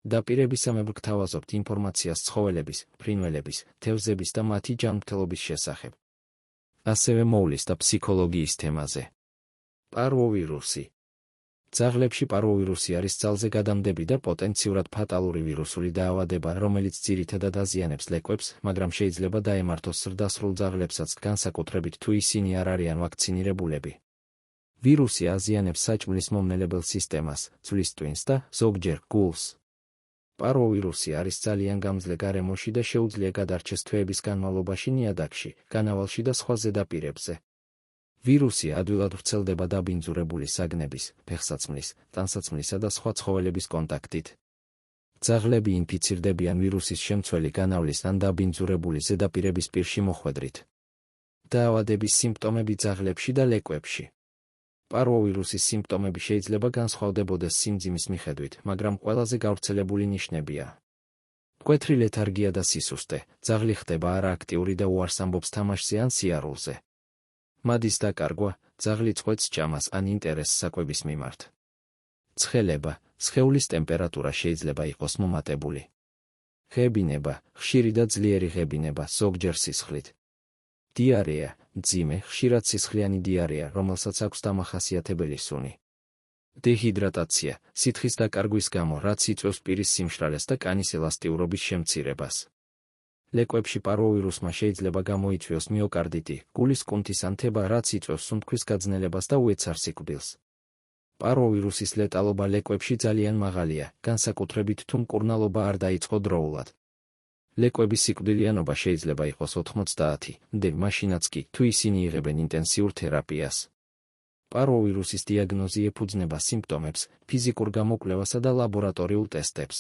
დაპირებისამებრ გთავაზობთ ინფორმაციას ცხოველების, ფრინველების, თევზების და მათი ჯანმრთელობის შესახებ. ასევე მოვლის და ფსიქოლოგიის თემაზე. პარვოვირუსი. ძაღლებში პარვოვირუსი არის ძალზე გადამდები და პოტენციურად ფატალური ვირუსული დაავადება, რომელიც ძირითადად აზიანებს ლეკვებს, მაგრამ შეიძლება დაემართოს ზრდასრულ ძაღლებსაც, განსაკუთრებით თუ ისინი არ არიან ვაქცინირებულები. ვირუსი აზიანებს საჭმლის მომნელებელ სისტემას, ძვლის ტვინს და, ზოგჯერ, გულს. პარვოვირუსი არის ძალიან გამძლე გარემოში და შეუძლია გადარჩეს თვეების განმავლობაში ნიადაგში, განავალში და სხვა ზედაპირებზე. ვირუსი ადვილად ვრცელდება დაბინძურებული საგნების, ფეხსაცმლის, ტანსაცმლისა და სხვა ცხოველების კონტაქტით. ძაღლები ინფიცირდებიან ვირუსის შემცველი განავლის ან დაბინძურებული ზედაპირების პირში მოხვედრით. დაავადების სიმპტომები ძაღლებში და ლეკვებში. პარვოვირუსის სიმპტომები შეიძლება განსხვავდებოდეს სიმძიმის მიხედვით, მაგრამ ყველაზე გავრცელებული ნიშნებია: მკვეთრი ლეთარგია და სისუსტე, ძაღლი ხდება არააქტიური და უარს ამბობს თამაშზე ან სიარულზე. მადის დაკარგვა, ძაღლი წყვეტს ჭამას ან ინტერესს საკვების მიმართ. ცხელება, სხეულის ტემპერატურა შეიძლება იყოს მომატებული. ღებინება, ხშირი და ძლიერი ღებინება, ზოგჯერ სისხლით. დიარეა, მძიმე, ხშირად სისხლიანი დიარეა, რომელსაც აქვს დამახასიათებელი სუნი. დეჰიდრატაცია, სითხის დაკარგვის გამო, რაც იწვევს პირის სიმშრალეს და კანის ელასტიურობის შემცირებას. ლეკვებში პარვოვირუსმა შეიძლება გამოიწვიოს მიოკარდიტი, გულის კუნთის ან თება, რაც იწვევს სუნთქვის გაძნელებას და უეცარ სიკვდილს. პარვოვირუსის ლეტალობა ლეკვებში ძალიან მაღალია, განსაკუთრებით თუ მკურნალობა არ დაიწყო დროულად. ლეკვების სიკვდილიანობა შეიძლება იყოს 90-მდე, მაშინაც კი, თუ ისინი იღებენ ინტენსიურ თერაპიას. პარვოვირუსის დიაგნოზი ეფუძნება სიმპტომებს, ფიზიკურ გამოკვლევასა და ლაბორატორიულ ტესტებს.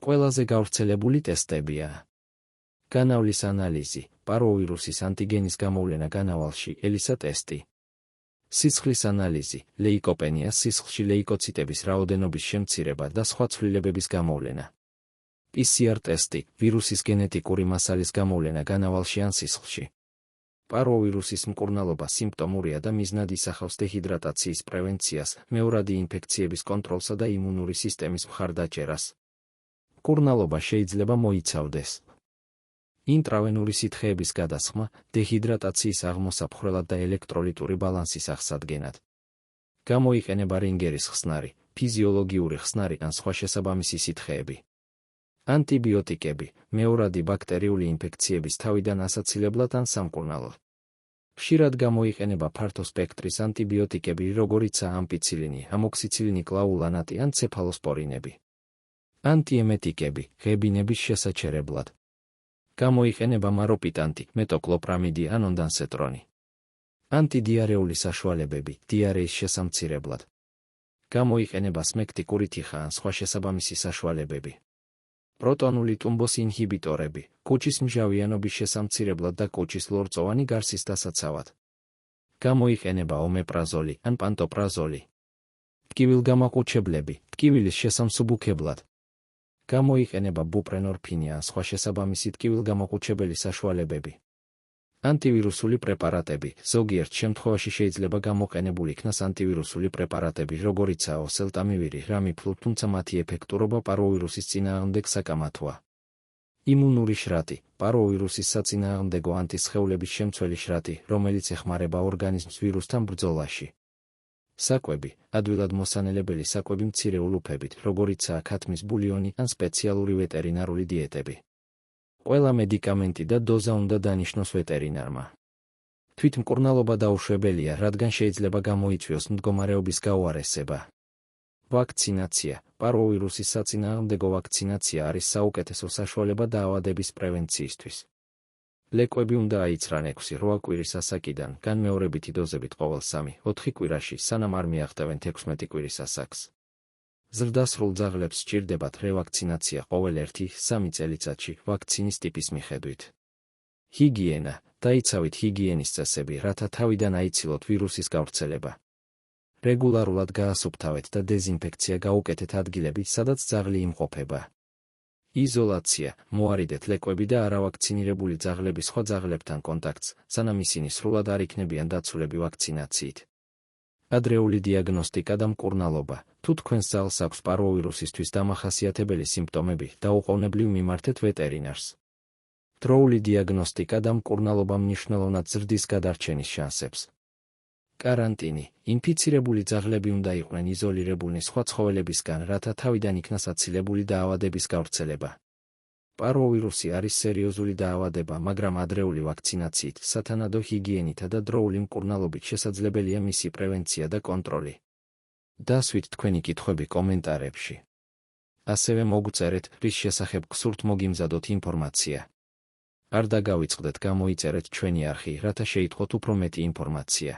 ყველაზე გავრცელებული ტესტებია: განავლის ანალიზი, პარვოვირუსის ანტიგენის გამოვლენა განავალში, ელისა ტესტი. სისხლის ანალიზი, ლეიკოპენია, სისხლში ლეიკოციტების რაოდენობის შემცირება და სხვა ცვლილებების გამოვლენა. PCR ტესტი, ვირუსის გენეტიკური მასალის გამოვლენა განავალში ან სისხლში. პარვოვირუსის მკურნალობა სიმპტომურია და მიზნად ისახავს დეჰიდრატაციის პრევენციას, მეორადი ინფექციების კონტროლსა და იმუნური სისტემის მხარდაჭერას. მკურნალობა შეიძლება მოიცავდეს: ინტრავენური სითხეების გადასხმა, დეჰიდრატაციის აღმოსაფხრელად და ელექტროლიტური ბალანსის აღსადგენად. გამოიყენება რინგერის ხსნარი, ფიზიოლოგიური ხსნარი ან სხვა შესაბამისი სითხეები. ანტიბიოტიკები, მეორადი ბაქტერიული ინფექციების თავიდან ასაცილებლად ან სამკურნალოდ. ხშირად გამოიყენება ფართო სპექტრის ანტიბიოტიკები, როგორიცაა ამპიცილინი, ამოქსიცილინი, კლაულანატი ან ცეფალოსპორინები. ანტიემეტიკები, ღებინების შესაჩერებლად. გამოიყენება მაროპიტანტი, მეტოკლოპრამიდი ან ონდანსეტრონი. ანტიდიარეული საშუალებები, დიარეის შესამცირებლად. გამოიყენება სმექტიკური თიხა ან სხვა შესაბამისი საშუალებები. პროტონული ტუმბოს ინჰიბიტორები, კუჭის მჟავიანობის შესამცირებლად და კუჭის ლორწოვანი გარსის დასაცავად. გამოიყენება ომეპრაზოლი ან პანტოპრაზოლი. ტკივილგამაყუჩებლები, ტკივილის შესამსუბუქებლად. გამოიყენება ბუპრენორფინი ან სხვა შესაბამისი ტკივილგამაყუჩებელი საშუალებები. ანტივირუსული პრეპარატები, ზოგიერთ შემთხვევაში შეიძლება გამოყენებული იქნას ანტივირუსული პრეპარატები, როგორიცაა ოსელტამივირი, რამიფლუ, თუმცა მათი ეფექტურობა პარვოვირუსის წინააღმდეგ საკამათოა. იმუნური შრატი, პარვოვირუსის საწინააღმდეგო ანტისხეულების შემცველი შრატი, რომელიც ეხმარება ორგანიზმს ვირუსთან ბრძოლაში. საკვები, ადვილად მოსანელებელი საკვები მცირე ულუფებით, როგორიცაა ქათმის ბულიონი ან სპეციალური ვეტერინარული დიეტები. ყველა მედიკამენტი და დოზა უნდა დანიშნოს ვეტერინარმა. თვითმკურნალობა დაუშვებელია, რადგან შეიძლება გამოიწვიოს მდგომარეობის გაუარესება. ვაქცინაცია, პარვოვირუსის საწინააღმდეგო ვაქცინაცია არის საუკეთესო საშუალება დაავადების პრევენციისთვის. ლეკვები უნდა აიცრან 6-8 კვირის ასაკიდან, განმეორებითი დოზებით ყოველ 3-4 კვირაში, სანამ არ მიაღწევენ 16 კვირის ასაკს. ზრდასრულ ძაღლებს სჭირდებათ რევაქცინაცია ყოველ 1-3 წელიწადში, ვაქცინის ტიპის მიხედვით. ჰიგიენა, დაიცავით ჰიგიენის წესები, რათა თავიდან აიცილოთ ვირუსის გავრცელება. რეგულარულად გაასუფთავეთ და დეზინფექცია გაუკეთეთ ადგილები, სადაც ძაღლი იმყოფება. იზოლაცია, მოარიდეთ ლეკვები და არავაქცინირებული ძაღლების სხვა ძაღლებთან კონტაქტს, სანამ ისინი სრულად არ იქნებიან დაცულები ვაქცინაციით. ადრეული დიაგნოსტიკა და მკურნალობა. თუ თქვენს ძალს აქვს პარვოვირუსისთვის დამახასიათებელი სიმპტომები, დაუყოვნებლივ მიმართეთ ვეტერინარს. დროული დიაგნოსტიკა და მკურნალობა მნიშვნელოვნად ზრდის გადარჩენის შანსებს. კარანტინი. ინფიცირებული ძაღლები უნდა იყვნენ იზოლირებულნი სხვა ცხოველებისგან, რათა თავიდან იქნას აცილებული დაავადების გავრცელება. პარვოვირუსი არის სერიოზული დაავადება, მაგრამ ადრეული ვაქცინაციით, სათანადო ჰიგიენითა და დროული მკურნალობით შესაძლებელია მისი პრევენცია და კონტროლი. დასვით თქვენი კითხვები კომენტარებში. ასევე მოგწერეთ, რის შესახებ გსურთ მოგიმზადოთ ინფორმაცია. არ დაგავიწყდეთ, გამოიწერეთ ჩვენი არხი, რათა შეიტყოთ უფრო მეტი ინფორმაცია.